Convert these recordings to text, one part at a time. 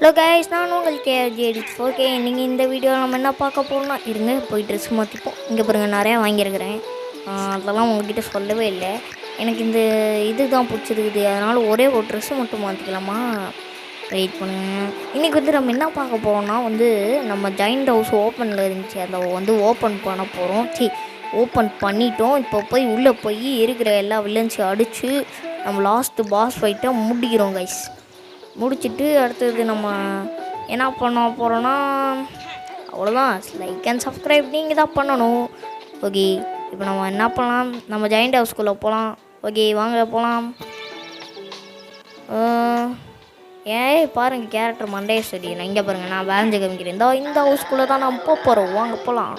Hello guys, நான் உங்கள் கேஜிஎடிட். Okay, நீங்கள் இந்த வீடியோவில் நம்ம என்ன பார்க்க போகிறோம்னா, இருங்க போய் ட்ரெஸ் மாற்றிப்போம். இங்கே பாருங்கள், நிறையா வாங்கியிருக்கிறேன். அதெல்லாம் உங்கள்கிட்ட சொல்லவே இல்லை. எனக்கு இந்த இது தான் பிடிச்சிருக்குது, அதனால் ஒரே ஒரு ட்ரெஸ்ஸு மட்டும் மாற்றிக்கலாமா? வெயிட் பண்ணுங்க. இன்றைக்கி வந்து நம்ம என்ன பார்க்க போகிறோம்னா நம்ம ஜாயிண்ட் ஹவுஸ் ஓப்பனில் இருந்துச்சு, அதை ஓப்பன் பண்ண போகிறோம். ஓப்பன் பண்ணிட்டோம். இப்போ போய் உள்ளே போய் இருக்கிற எல்லா வில்லன்ஸையும் அடித்து நம்ம லாஸ்ட்டு பாஸ் ஃபைட்டை முடிக்கிறோம் கைஸ். முடிச்சுட்டு அடுத்தது நம்ம என்ன பண்ண போகிறோன்னா, அவ்வளோதான். லைக் அண்ட் சப்ஸ்கிரைப் நீங்கள் தான் பண்ணணும். ஓகே, இப்போ நம்ம என்ன பண்ணலாம், நம்ம ஜாயிண்ட் ஹவுஸ்குள்ளே போகலாம். ஓகே, வாங்க போகலாம். பாருங்கள், கேரக்டர் மண்டையை சரி. நான் இங்கே பாருங்கள், நான் வேலைஞ்சு காமிக்கிறேன். இந்த ஹவுஸ்குள்ளே தான் நம்ம போகிறோம். வாங்க போகலாம்.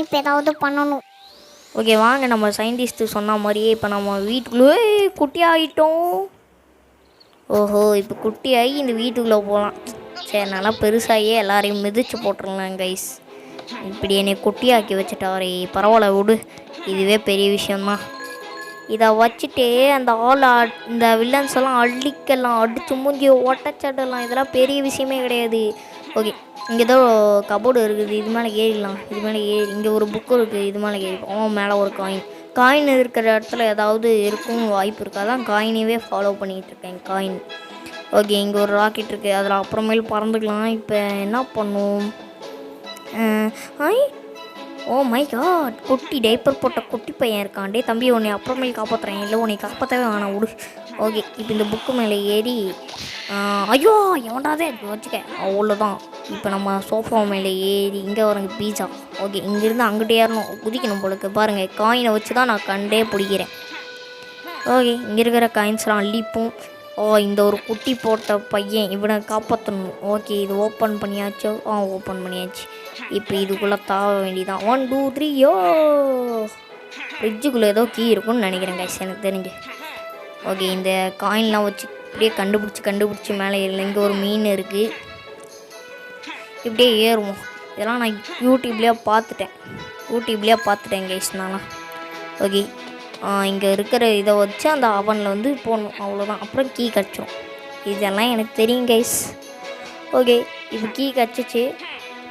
இப்போ ஏதாவது பண்ணணும். ஓகே, வாங்க. நம்ம சயின்டிஸ்ட்டு சொன்ன மாதிரியே இப்போ நம்ம வீட்டுக்குள்ளே குட்டி ஆகிட்டோம். ஓஹோ, இப்போ குட்டியாகி இந்த வீட்டுக்குள்ளே போகலாம். சரி, நல்லா பெருசாகியே எல்லாரையும் மிதித்து போட்டுருலாம் கைஸ். இப்படி என்னை குட்டியாக்கி வச்சுட்டாரே, பரவாயில்ல விடு, இதுவே பெரிய விஷயம்தான். இதை வச்சுட்டு அந்த இந்த வில்லன்ஸ் எல்லாம் அடிக்கலாம், அடித்து மூஞ்சி ஒட்டச்சடலாம். இதெல்லாம் பெரிய விஷயமே கிடையாது. ஓகே, இங்கே ஏதோ கபோர்டு இருக்குது, இது மேலே ஏறிடலாம். இது மேலே இங்கே ஒரு புக்கு இருக்குது, இது மேலே ஏறிப்போம். மேலே ஒரு காயின் இருக்கிற இடத்துல ஏதாவது இருக்கும் வாய்ப்பு இருக்குது. அதான் காயினவே ஃபாலோ பண்ணிகிட்டு இருக்கேன், காயின். ஓகே, இங்கே ஒரு ராக்கெட் இருக்குது, அதில் அப்புறமேல் பறந்துக்கலாம். இப்போ என்ன பண்ணும்? ஓ மை காட், குட்டி டைப்பர் போட்ட குட்டி பையன் இருக்கான். டே தம்பி, உன்னை அப்புறமேல் காப்பாற்றுறேன். இல்லை, உன்னை காப்பாற்றவே வேணாம் விடு. ஓகே, இப்போ இந்த புக்கு மேலே ஏறி ஐயோ எவன்டாதே வச்சுக்க, அவ்வளோதான். இப்போ நம்ம சோஃபா மேலே ஏறி இங்கே வரங்க பீஸா. ஓகே, இங்கேருந்து அங்கிட்டே ஏறணும், குதிக்கணும் போலுக்கு. பாருங்கள், காயினை வச்சு தான் நான் கண்டே பிடிக்கிறேன். ஓகே, இங்கே இருக்கிற காயின்ஸ்லாம் அள்ளிப்போம். இந்த ஒரு குட்டி போட்ட பையன், இவனை காப்பாற்றணும். ஓகே, இது ஓப்பன் பண்ணியாச்சோ? ஓப்பன் பண்ணியாச்சு. இப்போ இதுக்குள்ளே தாவ வேண்டியதான். 1 2 3 யோ. ஃப்ரிட்ஜுக்குள்ளே ஏதோ கீ இருக்குன்னு நினைக்கிறேன் கைஸ், எனக்கு தெரிஞ்சு. ஓகே, இந்த காயின்லாம் வச்சு இப்படியே கண்டுபிடிச்சி மேலே ஏறல. இங்கே ஒரு மீன் இருக்குது, இப்படியே ஏறுவோம். இதெல்லாம் நான் யூடியூப்லேயே பார்த்துட்டேன் கைஸ் நான்லாம். ஓகே, இங்கே இருக்கிற இதை வச்சு அந்த அவனில் போடணும், அவ்வளோதான். அப்புறம் கீ கிடச்சிரும். இதெல்லாம் எனக்கு தெரியும் கைஸ். ஓகே, இப்போ கீ கிடச்சிச்சு,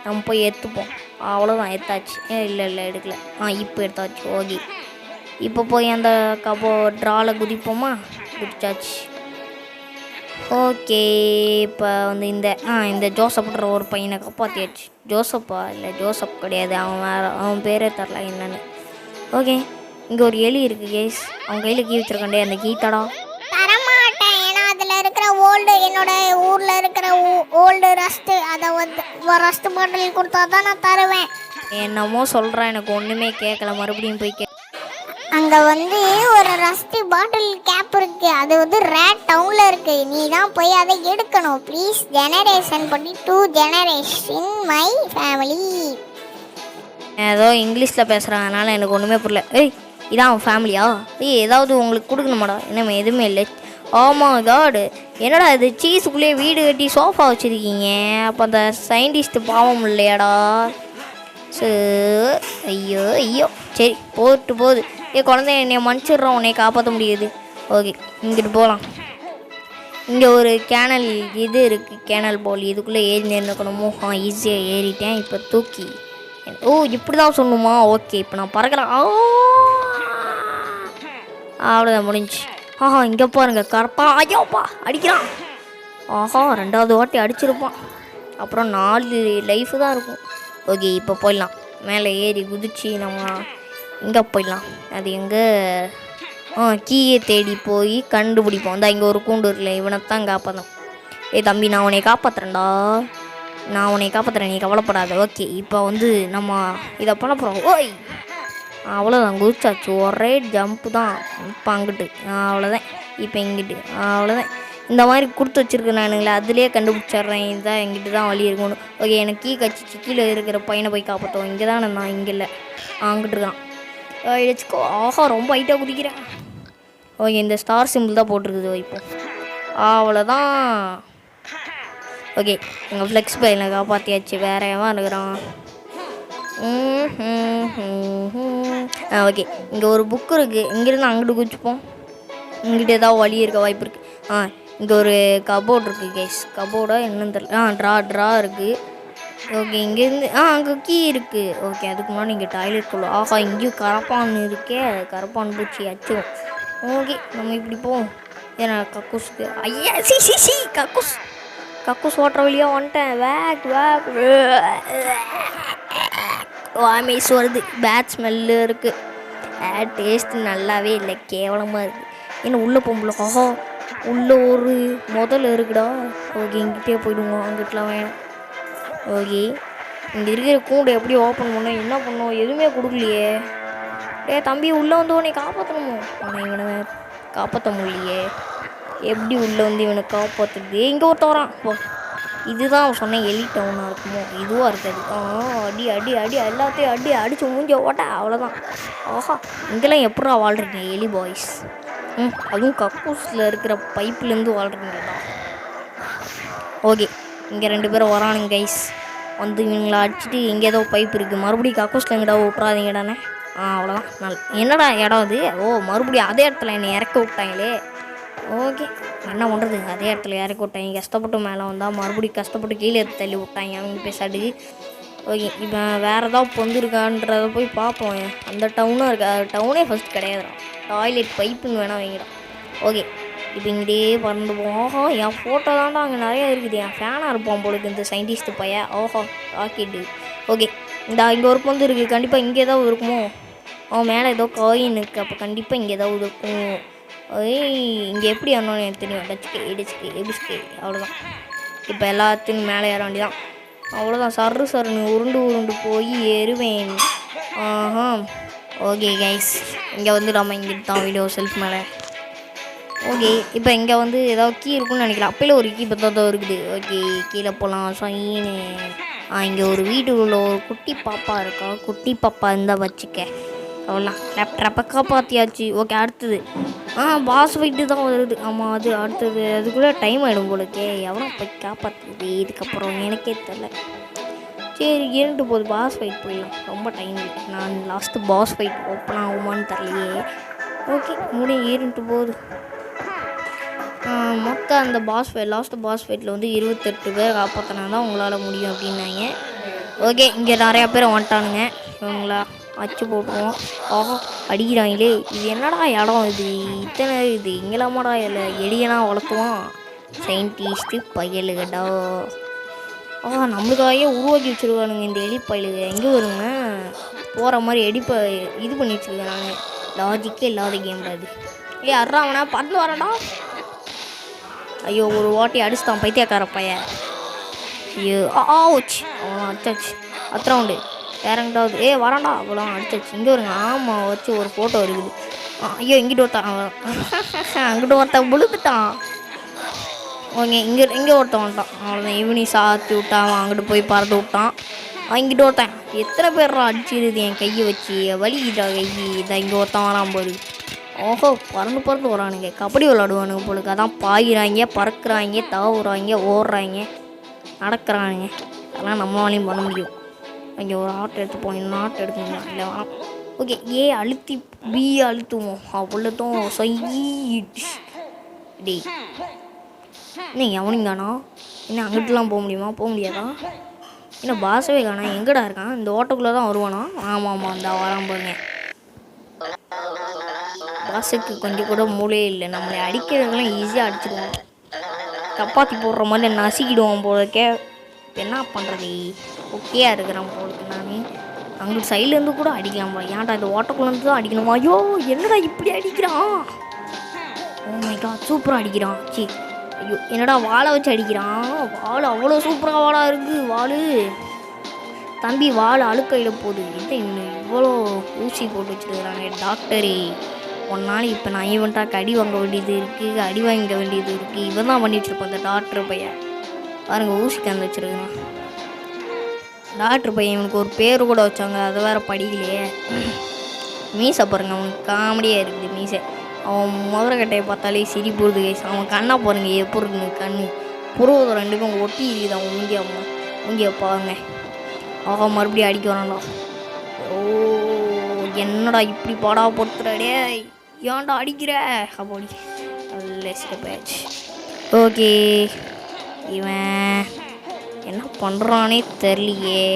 நம்ம போய் எடுத்துப்போம். அவ்வளோதான், எடுத்தாச்சு. இல்லை எடுக்கல. இப்போ எடுத்தாச்சு. ஓகே, இப்போ போய் அந்த ட்ராவில் குதிப்போமா? குதிச்சாச்சு. ஓகே, இப்போ இந்த ஜோசப்ன்ற ஒரு பையனை காப்பாற்றியாச்சு. ஜோசப்பா? இல்லை, ஜோசப் கிடையாது, அவன் பேரே தரல என்னன்னு. ஓகே, இங்கே ஒரு எலி இருக்குது கேஸ், அவன் கையில் கீ வச்சுருக்காண்டே. அந்த கீ தடா தரமாட்டேன். ஏன்னா அதில் இருக்கிற என்னோட ஊரில் இருக்கிற ஓல்டு ரஸ்ட்டு, அதை ரஸ்ட்டு பாட்டில் கொடுத்தா தான் நான் தருவேன். என்னமோ சொல்கிறேன், எனக்கு ஒன்றுமே கேட்கல. மறுபடியும் போய் அங்கே ஒரு ரஸ்டி பாட்டில் கேப் இருக்குது, அது ரேட் டவுனில் இருக்குது. நீ தான் போய் அதை எடுக்கணும் ப்ளீஸ். ஜெனரேஷன் பண்ணி 2 ஜெனரேஷன் மை ஃபேமிலி. ஏதோ இங்கிலீஷில் பேசுகிறாங்க, அதனால் எனக்கு ஒன்றுமே புரியல. இதான் ஃபேமிலியா? ஏதாவது உங்களுக்கு கொடுக்கணுமாடா? என்ன எதுவுமே இல்லை. ஆமாம் காடு, என்னடா இது சீஸுக்குள்ளேயே வீடு கட்டி சோஃபா வச்சுருக்கீங்க. அப்போ அந்த சயின்டிஸ்ட்டு பாவம் இல்லையாடா? ஐயோ சரி, போகுது. குழந்தை, என்னை மன்னிச்சிடுறோம், உன்னை காப்பாற்ற முடியுது. ஓகே, இங்கிட்டு போகலாம். இங்கே ஒரு கேனல் இது இருக்குது, கேனல் போல். இதுக்குள்ளே ஏறி நின்றுக்கணுமோ? ஈஸியாக ஏறிட்டேன். இப்போ தூக்கி இப்படி தான் சொல்லணுமா? ஓகே, இப்போ நான் பறக்கிறேன். அவ்வளோதான், முடிஞ்சு. இங்கே பாருங்க, கரப்பா ஐயோப்பா அடிக்கிறான். 2வது வாட்டி அடிச்சிருப்பான். அப்புறம் 4 லைஃபு தான் இருக்கும். ஓகே, இப்போ போயிடலாம். மேலே ஏறி குதிச்சு நம்ம இங்கே போயிடலாம். அது எங்கே? கீயை தேடி போய் கண்டுபிடிப்போம். அந்த இங்கே ஒரு கூண்டு இருக்குல்ல, இவனைத்தான் காப்பாற்றணும். தம்பி, நான் உன்னை காப்பாற்றுறேன்டா, நீ கவலைப்படாத. ஓகே, இப்போ நம்ம இதை பண்ண போகிறோம். அவ்வளோதான், குதிச்சாச்சு. ஒரே ஜம்ப்பு தான். இப்போ அங்கிட்டு அவ்வளோதான். இப்போ இங்கிட்டு அவ்வளோதான். இந்த மாதிரி கொடுத்து வச்சுருக்கேன் நானுங்களே, அதுலேயே கண்டுபிடிச்சிட்றேன். இதுதான் எங்கிட்ட தான் வழி இருக்கணும். ஓகே, எனக்கு கீ கட்சி கீழே இருக்கிற பையனை போய் காப்பாற்றுவோம். இங்கே தான் நான் இங்கே இல்லை, அங்கிட்டு இருக்கான். வச்சுக்கோ. ரொம்ப ஹைட்டாக குதிக்கிறேன். ஓகே, இந்த ஸ்டார் சிம்பிள் தான் போட்டிருக்குது இப்போ. அவ்வளோதான். ஓகே எங்கள் ஃப்ளெக்ஸ் பையனை காப்பாற்றியாச்சு. வேற எவன் இருக்கிறான்? ஓகே இங்கே ஒரு புக்கு இருக்குது. இங்கேருந்து அங்கிட்டு குதிச்சுப்போம். இங்கிட்ட ஏதாவது வழி இருக்க வாய்ப்பு இருக்குது. இங்கே ஒரு கபோர்ட் இருக்குது கைஸ். கபோர்டா என்னன்னு தெரியல. ட்ரா இருக்குது. ஓகே இங்கேருந்து அங்கே கீ இருக்குது. ஓகே அதுக்கு முன்னாடி இங்கே டாய்லெட் போகலாம். ஆஹா இங்கேயும் கரப்பான் இருக்கே. கரப்பான் பூச்சி அச்சும். ஓகே நம்ம இப்படி போவோம். ஏன்னா கக்கூஸுக்கு ஐயா சி கக்கூஸ் ஓட்டுற வழியாக வந்துட்டேன். வேக் வாமிஸ் வருது. பேட் ஸ்மெல்லு இருக்குது. டேஸ்ட்டு நல்லாவே இல்லை, கேவலமாக இருக்குது. ஏன்னா உள்ளே போகும்போது ஆஹா உள்ளே ஒரு முதல்ல இருக்குடா. ஓகே இங்கிட்டே போயிடுவோம். அங்கிட்டலாம் வேணும். ஓகே இங்கே இருக்கிற கூண்டு எப்படி ஓப்பன் பண்ணோம், என்ன பண்ணோம், எதுவுமே கொடுக்கலையே. தம்பி உள்ளே வந்து உன்னை காப்பாற்றணுமோ? ஆனால் இவனை காப்பாற்ற முடியலையே. எப்படி உள்ளே வந்து இவனை காப்பாற்றுது? இங்கே ஒருத்த வரான். இதுதான் அவன் சொன்ன எலி டவுனாக இருக்குமோ? இதுவாக இருக்காது. அடி அடி அடி எல்லாத்தையும் அடித்து மூஞ்ச ஓட்ட அவ்வளோதான். ஆஹா இங்கெல்லாம் எப்படா வாழ்கிறீங்க எலி பாய்ஸ்? அதுவும் கக்கூஸில் இருக்கிற பைப்புலேருந்து வாழ்கிறீங்களா? ஓகே இங்கே 2 பேரும் வரானுங்க கைஸ். வந்து இவங்களை அடிச்சுட்டு இங்கே ஏதோ பைப் இருக்குது. மறுபடியும் கக்கூஸில் எங்கடா விட்றாதீங்கடானே. அவ்வளோதான். என்னடா இடம் அது? மறுபடியும் அதே இடத்துல என்னை இறக்க விட்டாங்களே. ஓகே என்ன பண்ணுறது, அதே இடத்துல இறக்கி விட்டாங்க. கஷ்டப்பட்டு மேலே வந்தால் மறுபடியும் கஷ்டப்பட்டு கீழே எடுத்து தள்ளி விட்டாங்க அவங்க பேசாடு. ஓகே இப்போ வேறு ஏதாவது பொந்துருக்கான்றதை போய் பார்ப்போம். அந்த டவுனாக இருக்கா? டவுனே ஃபஸ்ட் கிடையாதுடா. டாய்லெட் பைப்புன்னு வேணால் வைங்கடா. ஓகே இப்போ இங்கே பறந்து போகும். என் ஃபோட்டோ தான்டா அங்கே நிறையா இருக்குது. என் ஃபேனாக இருப்பான் போலுக்கு இந்த சயின்டிஸ்ட்டு பையன். ராக்கெட்டு. ஓகே இங்கே ஒரு பொந்து இருக்குது. கண்டிப்பாக இங்கே ஏதாவது இருக்குமோ? மேலே ஏதோ காயின் இருக்குது. அப்போ கண்டிப்பாக இங்கே ஏதாவது இருக்கும். இங்கே எப்படி ஆனோன்னு எனக்கு தெரியும். டச்சுக்கு அவ்வளோதான். இப்போ எல்லாத்தையும் மேலே ஏற வேண்டியதான். அவ்வளோதான். சருன்னு உருண்டு போய் ஏறுவேன். ஓகே கைஸ் இங்கே வந்து நம்ம இங்கிட்டு தான் வீடியோ செல்ஃப் மேலே. ஓகே இப்போ இங்கே வந்து ஏதாவது கீ இருக்குன்னு நினைக்கிறேன். அப்போல ஒரு கீ பத்தா இருக்குது. ஓகே கீழே போகலாம். சைனு இங்கே ஒரு வீட்டுக்குள்ள ஒரு குட்டி பாப்பா இருக்கா. குட்டி பாப்பா இருந்தால் வச்சுக்க. அவ்வளோதான். லேப்டாப்பை காப்பாற்றியாச்சு. ஓகே அடுத்தது பாஸ் ஃபைட்டு தான் வருது. ஆமாம் அது அடுத்தது. அதுக்குள்ளே டைம் ஆகிடும் போலக்கே. எவனோ போய் காப்பாற்றுது இதுக்கப்புறம் எனக்கே தெரில. சரி இருந்துட்டு போகுது. பாஸ் ஃபைட் போயிடலாம். ரொம்ப டைம் இல்லை. நான் லாஸ்ட்டு பாஸ் ஃபைட் ஓப்பன் ஆகுமான்னு தெரியலையே. ஓகே இருந்துட்டு போகுது. மொத்தம் அந்த லாஸ்ட்டு பாஸ் ஃபைட்டில் வந்து 28 பேர் காப்பாற்றினா தான் உங்களால் முடியும் அப்படின்னாங்க. ஓகே இங்கே நிறையா பேர் வந்துட்டானுங்க. இவங்களா வச்சு போட்டுருவோம். அடிக்கிறாங்களே. இது என்னடா இடம் இது? இத்தனை இது இங்கெல்லாமாடா இல்லை எலியனா வளர்த்துவான் சயின்டிஸ்ட்டு பயலுகடா. நம்மளுக்காகவே உருவாக்கி வச்சுருக்கானுங்க இந்த எலி பயலுக. எங்கே வருங்க போகிற மாதிரி இது பண்ணி வச்சுருக்கேன் நான். லாஜிக்கே இல்லாத கேம்டா இது. அட்ரா அவனை பறந்து வரடா. ஐயோ ஒரு வாட்டி அடிச்சுட்டான் பைத்தியக்கார பையன். ஐயோ ஆச்சு அவன் அடிச்சாச்சு. அத்தரவுண்டு வேறங்கிட்டாவது வரான்டா. அவ்வளோ அடிச்சாச்சு. இங்கே வருங்க. ஆமாம் வச்சு ஒரு ஃபோட்டோ இருக்குது. ஐயோ இங்கிட்ட ஒருத்தான் அங்கிட்ட ஒருத்தன் விழுந்துட்டான். ஓகே இங்கே ஒருத்தன் வந்துட்டான். அவ்வளோதான். ஈவினிங் சாத்தி விட்டான். அங்கிட்டு போய் பறந்து விட்டான். இங்கிட்ட ஒருத்தன். எத்தனை பேர்லாம் அடிச்சிருது என் கையை வச்சு வலிக்குதா கை. இதான் இங்கே ஒருத்தன் வரான் போது. பறந்து வரானுங்க. கபடி விளாடுவானுங்க போலுக்கு. அதான் பாயிறாங்க, பறக்கிறாங்க, தாவுறாங்க, ஓடுறாங்க, நடக்கிறானுங்க. அதெல்லாம் நம்மளாலையும் பண்ண முடியும். இங்கே ஒரு ஆட்டை எடுத்துப்போம். இன்னும் ஆட்டை எடுக்கணும் இல்லை வேணாம். ஓகே அழுத்தி அழுத்துவோம். அவ்வளோதான். டேய் இன்னும் எவனும் காணா? இன்னும் அங்கிட்டலாம் போக முடியுமா? போக முடியாதா? இன்னும் பாசவே காணா. எங்கடா இருக்கான்? இந்த ஓட்டக்குள்ளே தான் வருவானா? ஆமாம் அந்த வரான் பாருங்க. பாஸுக்கு கொஞ்சம் கூட மூளையே இல்லை. நம்மளை அடிக்கிறதுலாம் ஈஸியாக அடிச்சிடுவோம். சப்பாத்தி போடுற மாதிரி நசுக்கிடுவோம் போலக்கே. என்ன பண்ணுறது? ஓகேயா இருக்கிறான் போலுக்கு. நான் அங்கிட்டு சைட்லேருந்து கூட அடிக்கலாம்பா. ஏன்டா இந்த ஓட்டக்குள்ளேருந்து தான் அடிக்கணுமா? ஐயோ என்னடா இப்படி அடிக்கிறான்? ஓ மை காட் சூப்பராக அடிக்கிறான். ஐயோ என்னடா வாழை வச்சு அடிக்கிறான். வாழை அவ்வளோ சூப்பராக வாழாக இருக்குது. வாழு தம்பி வாழை அழுக்கையில் போகுது. என்ன இவ்வளோ ஊசி போட்டு வச்சுருக்குறாங்க டாக்டரே. ஒரு நாள் இப்போ நான் ஈவெண்ட்டாக அடி வாங்க வேண்டியது இருக்குது. அடி வாங்க வேண்டியது இருக்குது. இவன் தான் பண்ணி வச்சுருப்போம் அந்த டாக்டர் பையன். பாருங்க ஊசி கந்து வச்சுருக்கான் டாக்டர் பையன். இவனுக்கு ஒரு பேர் கூட வச்சாங்க. அதை வேறு படிக்கலையே. மீசை பாருங்க அவனுக்கு காமெடியாக இருக்குது மீசை. அவன் முதல்ல கட்டையை பார்த்தாலே சிரி போடுது கைஸ். அவன் கண்ணா பாருங்க எப்படி இருக்குங்க கண்ணு. புருவத்தை ரெண்டுக்கும் ஒட்டி இருக்குதான் உங்கிய பாருங்க. ஆஹா மறுபடியும் அடிக்க வரான்டா. ஓ என்னடா இப்படி பாடா பொறுத்துறாடே, ஏன்டா அடிக்கிற அப்படி நல்ல ஸ்டெப். ஓகே இவன் என்ன பண்ணுறானே தெரியலையே.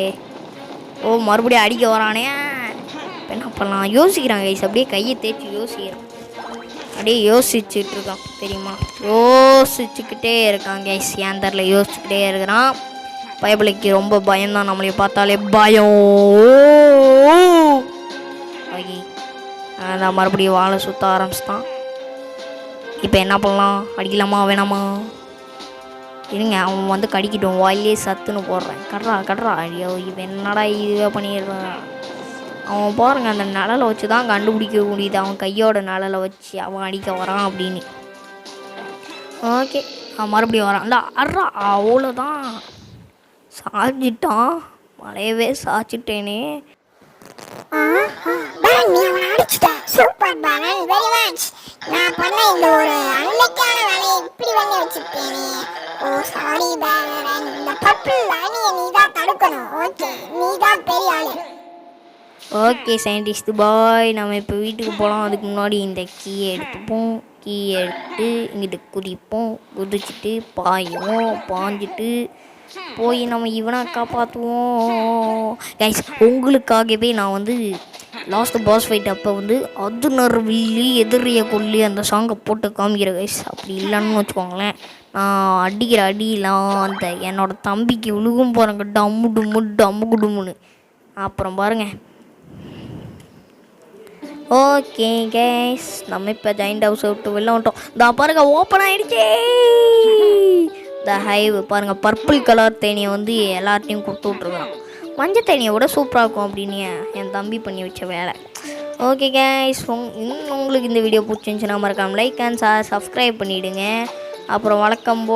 ஓ மறுபடியும் அடிக்க வரானே. இப்போ என்ன பண்ணலாம் யோசிக்கிறான் கைஸ். அப்படியே கையை தேய்ச்சி யோசிக்கிறான். அப்படியே யோசிச்சுட்டு இருக்கான் தெரியுமா, யோசிச்சுக்கிட்டே இருக்கான் கைஸ். ஏன் தெரில யோசிச்சுக்கிட்டே இருக்கிறான். பயபிளைக்கு ரொம்ப பயம்தான், நம்மளைய பார்த்தாலே பயம். ஓகே அதான் மறுபடியும் வாழை சுற்ற ஆரம்பிச்சிட்டான். இப்போ என்ன பண்ணலாம், அடிக்கலாமா வேணாமா? இருங்க அவன் வந்து கடிக்கிட்டோம், வாயிலே சத்துன்னு போடுறேன். கட்றா ஐயோ இவன் என்னடா இதுவே பண்ணிடுறான். அவன் பாருங்க அந்த நிழலை வச்சு தான் கண்டுபிடிக்க முடியுது, அவன் கையோட நிழலை வச்சு அவன் அடிக்க வரான் அப்படின்னு. ஓகே அவன் மறுபடியும் வரான். இல்லை அட்றா அவ்வளோதான், சாய்ச்சிட்டான். மழையவே சாய்ச்சிட்டேனே. சூப்பர் பேரன், வெரி மச். நான் பண்ண இந்த ஒரு அன்னைக்கான வேலையை இப்படி பண்ணி வச்சிருக்கேனே. ஓ சாரி பேரன், இந்த பர்பிள் அணியை நீ தான் தடுக்கணும். ஓகே நீ தான் பெரிய ஆளு. ஓகே சயின்டிஸ்ட் பாய், நம்ம இப்போ வீட்டுக்கு போகலாம். அதுக்கு முன்னாடி இந்த கீயை எடுத்துப்போம். கீயை எடுத்து இங்கிட்டு குதிச்சுட்டு பாஞ்சிட்டு போய் நம்ம இவனை காப்பாற்றுவோம் கைஸ். உங்களுக்காகவே நான் வந்து லாஸ்ட் பாஸ் ஃபைட் அப்போ வந்து அதுனர் வில்லி எதிரிய கொல்லி அந்த சாங்கை போட்டு காமிக்கிறேன் கைஸ். அப்படி இல்லைன்னு வச்சுக்கோங்களேன், நான் அடிக்கிற அடியெலாம் அந்த என்னோடய தம்பிக்கு விழுகும் போகிறாங்க டம்மு குடுமுன்னு. அப்புறம் பாருங்கள். ஓகே கைஸ் நம்ம இப்போ ஜாயிண்ட் ஹவுஸ் விட்டு வெளில வந்துட்டோம். இந்த பாருங்க ஓப்பன் ஆகிடுச்சு இந்த ஹைவ். பாருங்கள் பர்பிள் கலர் தேனியை வந்து எல்லார்ட்டையும் கொடுத்து விட்ருக்குறான். மஞ்சள் தேனியை விட சூப்பராக இருக்கும் அப்படின்னு என் தம்பி பண்ணி வச்ச வேலை. ஓகே கைஸ் உங்களுக்கு இந்த வீடியோ பிடிச்சிருந்துச்சுன்னா மறக்காம லைக் அண்ட் சப்ஸ்கிரைப் பண்ணிவிடுங்க. அப்புறம் வழக்கம்